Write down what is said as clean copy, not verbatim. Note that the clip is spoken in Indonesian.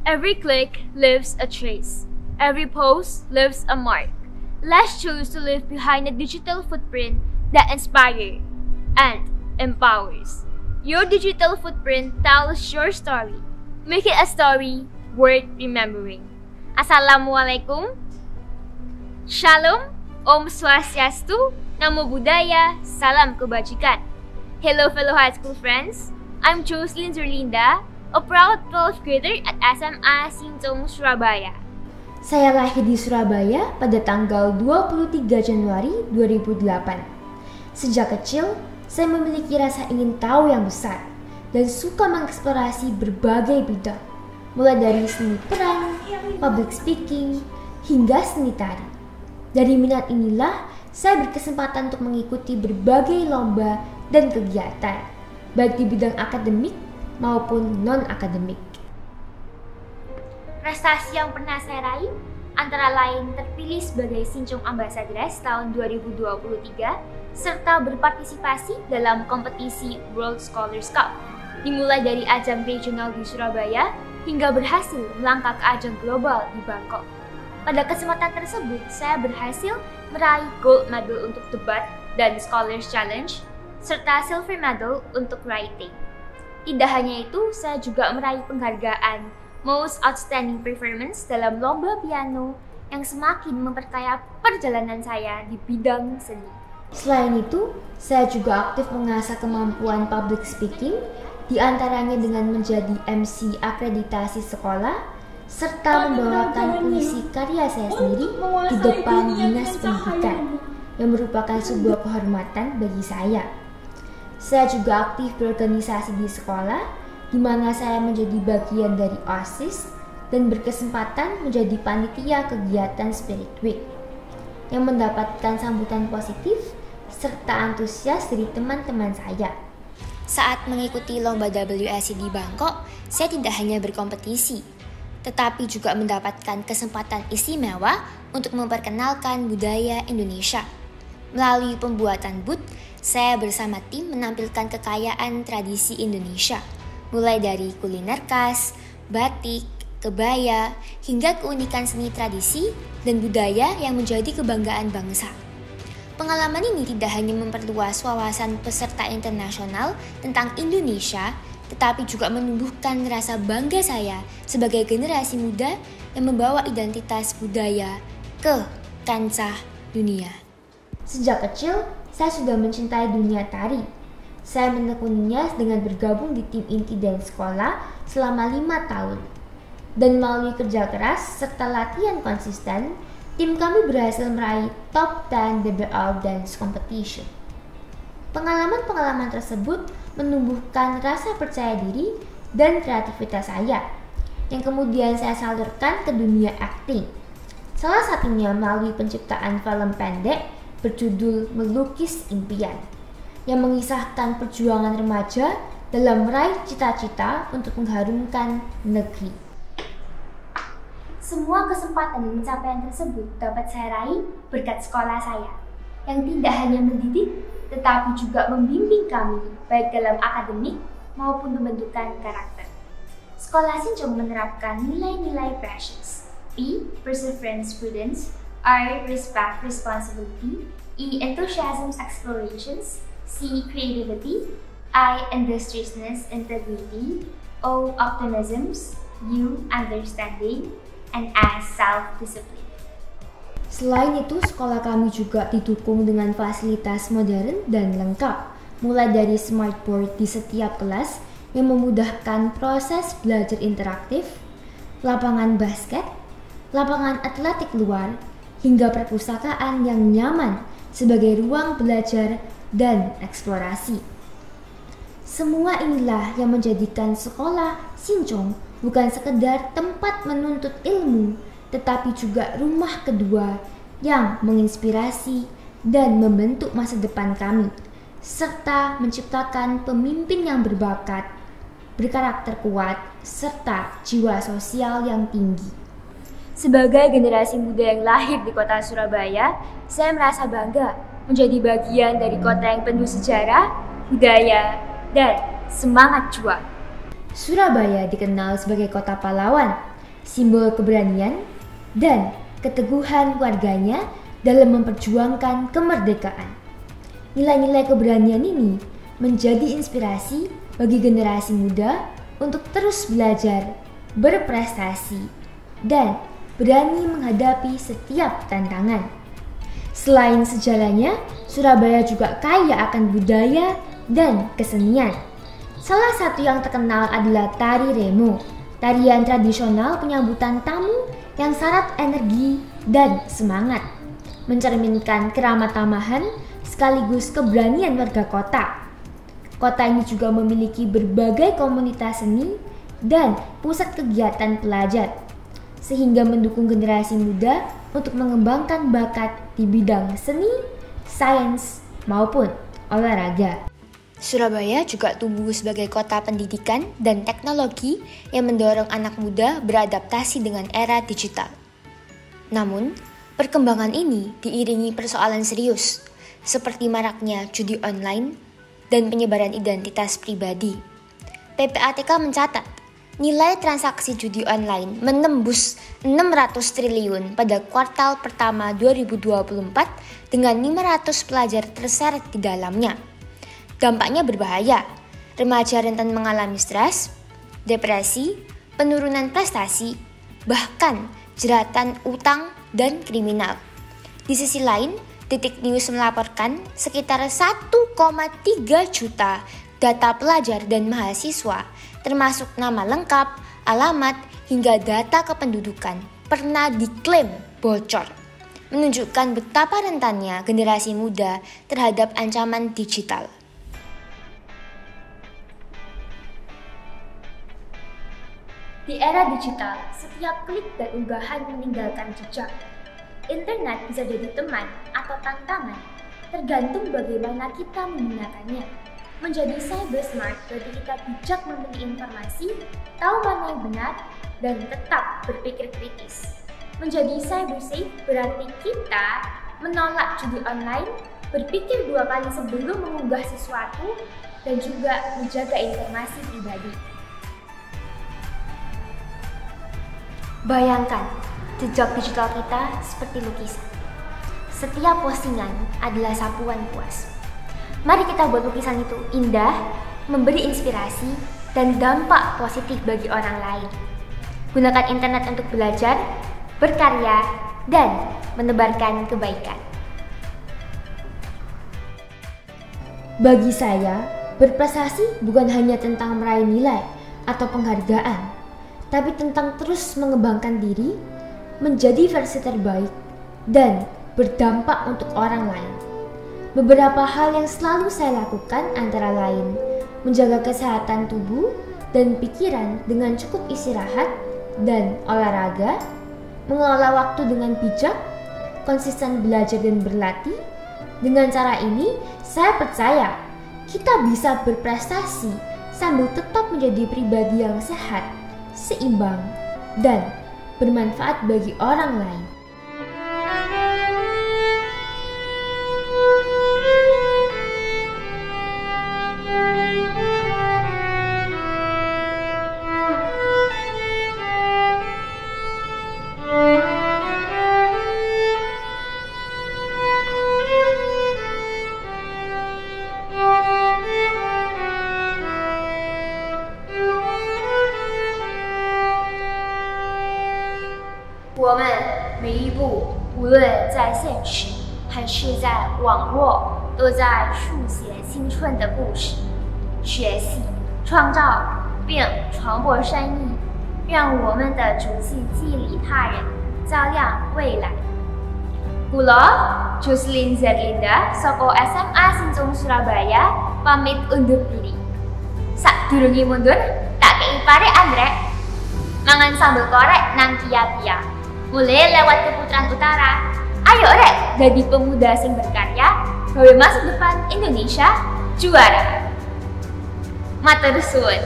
Every click leaves a trace. Every post leaves a mark. Let's choose to leave behind a digital footprint that inspires and empowers. Your digital footprint tells your story. Make it a story worth remembering. Assalamualaikum. Shalom. Om Swastiastu. Namo Buddhaya. Salam kebajikan. Hello fellow high school friends. I'm Jocelyn Zerlinda, a proud 12th grader at SMA Sintong, Surabaya. Saya lahir di Surabaya pada tanggal 23 Januari 2008. Sejak kecil, saya memiliki rasa ingin tahu yang besar dan suka mengeksplorasi berbagai bidang, mulai dari seni peran, public speaking, hingga seni tari. Dari minat inilah, saya berkesempatan untuk mengikuti berbagai lomba dan kegiatan, baik di bidang akademik maupun non-akademik. Prestasi yang pernah saya raih antara lain terpilih sebagai Sintong Ambassadress tahun 2023 serta berpartisipasi dalam kompetisi World Scholars Cup, dimulai dari ajang regional di Surabaya hingga berhasil melangkah ke ajang global di Bangkok. Pada kesempatan tersebut, saya berhasil meraih gold medal untuk debat dan Scholars Challenge serta silver medal untuk writing. Tidak hanya itu, saya juga meraih penghargaan Most Outstanding Performance dalam lomba piano yang semakin memperkaya perjalanan saya di bidang seni. Selain itu, saya juga aktif mengasah kemampuan public speaking, diantaranya dengan menjadi MC akreditasi sekolah, serta membawakan puisi karya saya sendiri di depan Dinas Pendidikan, yang merupakan sebuah kehormatan bagi saya. Saya juga aktif berorganisasi di sekolah, di mana saya menjadi bagian dari OSIS dan berkesempatan menjadi panitia kegiatan Spirit Week, yang mendapatkan sambutan positif serta antusias dari teman-teman saya. Saat mengikuti lomba WSC di Bangkok, saya tidak hanya berkompetisi, tetapi juga mendapatkan kesempatan istimewa untuk memperkenalkan budaya Indonesia. Melalui pembuatan booth, saya bersama tim menampilkan kekayaan tradisi Indonesia, mulai dari kuliner khas, batik, kebaya, hingga keunikan seni tradisi dan budaya yang menjadi kebanggaan bangsa. Pengalaman ini tidak hanya memperluas wawasan peserta internasional tentang Indonesia, tetapi juga menumbuhkan rasa bangga saya sebagai generasi muda yang membawa identitas budaya ke kancah dunia. Sejak kecil, saya sudah mencintai dunia tari. Saya menekuninya dengan bergabung di tim inti dan sekolah selama 5 tahun. Dan melalui kerja keras serta latihan konsisten, tim kami berhasil meraih top 10 DBL Dance Competition. Pengalaman-pengalaman tersebut menumbuhkan rasa percaya diri dan kreativitas saya, yang kemudian saya salurkan ke dunia acting. Salah satunya melalui penciptaan film pendek berjudul Melukis Impian, yang mengisahkan perjuangan remaja dalam meraih cita-cita untuk mengharumkan negeri. Semua kesempatan dan pencapaian tersebut dapat saya raih berkat sekolah saya, yang tidak hanya mendidik, tetapi juga membimbing kami baik dalam akademik maupun pembentukan karakter. Sekolah Sintong menerapkan nilai-nilai precious: P. Perseverance, prudence; R. Respect, responsibility; E. Enthusiasm, explorations; C. Creativity; I. Industriousness, integrity; O. Optimisms; U. Understanding; and S. Self-discipline. Selain itu, sekolah kami juga didukung dengan fasilitas modern dan lengkap, mulai dari smartboard di setiap kelas yang memudahkan proses belajar interaktif, lapangan basket, lapangan atletik luar, hingga perpustakaan yang nyaman sebagai ruang belajar dan eksplorasi. Semua inilah yang menjadikan sekolah Sintong bukan sekedar tempat menuntut ilmu, tetapi juga rumah kedua yang menginspirasi dan membentuk masa depan kami, serta menciptakan pemimpin yang berbakat, berkarakter kuat, serta jiwa sosial yang tinggi. Sebagai generasi muda yang lahir di kota Surabaya, saya merasa bangga menjadi bagian dari kota yang penuh sejarah, budaya, dan semangat juang. Surabaya dikenal sebagai kota pahlawan, simbol keberanian dan keteguhan warganya dalam memperjuangkan kemerdekaan. Nilai-nilai keberanian ini menjadi inspirasi bagi generasi muda untuk terus belajar, berprestasi, dan berani menghadapi setiap tantangan. Selain sejarahnya, Surabaya juga kaya akan budaya dan kesenian. Salah satu yang terkenal adalah tari remo, tarian tradisional penyambutan tamu yang syarat energi dan semangat, mencerminkan keramat tamahan sekaligus keberanian warga kota. Kota ini juga memiliki berbagai komunitas seni dan pusat kegiatan pelajar, sehingga mendukung generasi muda untuk mengembangkan bakat di bidang seni, sains, maupun olahraga. Surabaya juga tumbuh sebagai kota pendidikan dan teknologi yang mendorong anak muda beradaptasi dengan era digital. Namun, perkembangan ini diiringi persoalan serius, seperti maraknya judi online dan penyebaran identitas pribadi. PPATK mencatat, nilai transaksi judi online menembus 600 triliun pada kuartal pertama 2024 dengan 500 pelajar terseret di dalamnya. Dampaknya berbahaya, remaja rentan mengalami stres, depresi, penurunan prestasi, bahkan jeratan utang dan kriminal. Di sisi lain, Detik News melaporkan sekitar 1,3 juta data pelajar dan mahasiswa, termasuk nama lengkap, alamat, hingga data kependudukan, pernah diklaim bocor, menunjukkan betapa rentannya generasi muda terhadap ancaman digital. Di era digital, setiap klik dan unggahan meninggalkan jejak. Internet bisa jadi teman atau tantangan, tergantung bagaimana kita menggunakannya. Menjadi cyber smart berarti kita bijak memilih informasi, tahu mana yang benar, dan tetap berpikir kritis. Menjadi cyber safe berarti kita menolak judi online, berpikir 2 kali sebelum mengunggah sesuatu, dan juga menjaga informasi pribadi. Bayangkan, jejak digital kita seperti lukisan. Setiap postingan adalah sapuan puas. Mari kita buat lukisan itu indah, memberi inspirasi, dan dampak positif bagi orang lain. Gunakan internet untuk belajar, berkarya, dan menebarkan kebaikan. Bagi saya, berprestasi bukan hanya tentang meraih nilai atau penghargaan, tapi tentang terus mengembangkan diri, menjadi versi terbaik, dan berdampak untuk orang lain. Beberapa hal yang selalu saya lakukan antara lain, menjaga kesehatan tubuh dan pikiran dengan cukup istirahat dan olahraga, mengelola waktu dengan bijak, konsisten belajar dan berlatih. Dengan cara ini, saya percaya kita bisa berprestasi sambil tetap menjadi pribadi yang sehat, seimbang, dan bermanfaat bagi orang lain.我们每一步，无论在现实还是在网络，都在书写青春的故事。学习、创造并传播善意，让我们的足迹激励他人，照亮未来。Kula, Jocelyn Zerlinda, saka SMA Sincung Surabaya, pamit undur diri. Sadurunge mundur, tak kei pare Andre. Mangan sambal korek nang Kia-Kia. Mulai lewat ke Putaran Utara. Ayo rek, jadi pemuda sing berkarya, gawe masa depan Indonesia juara. Matur suwun.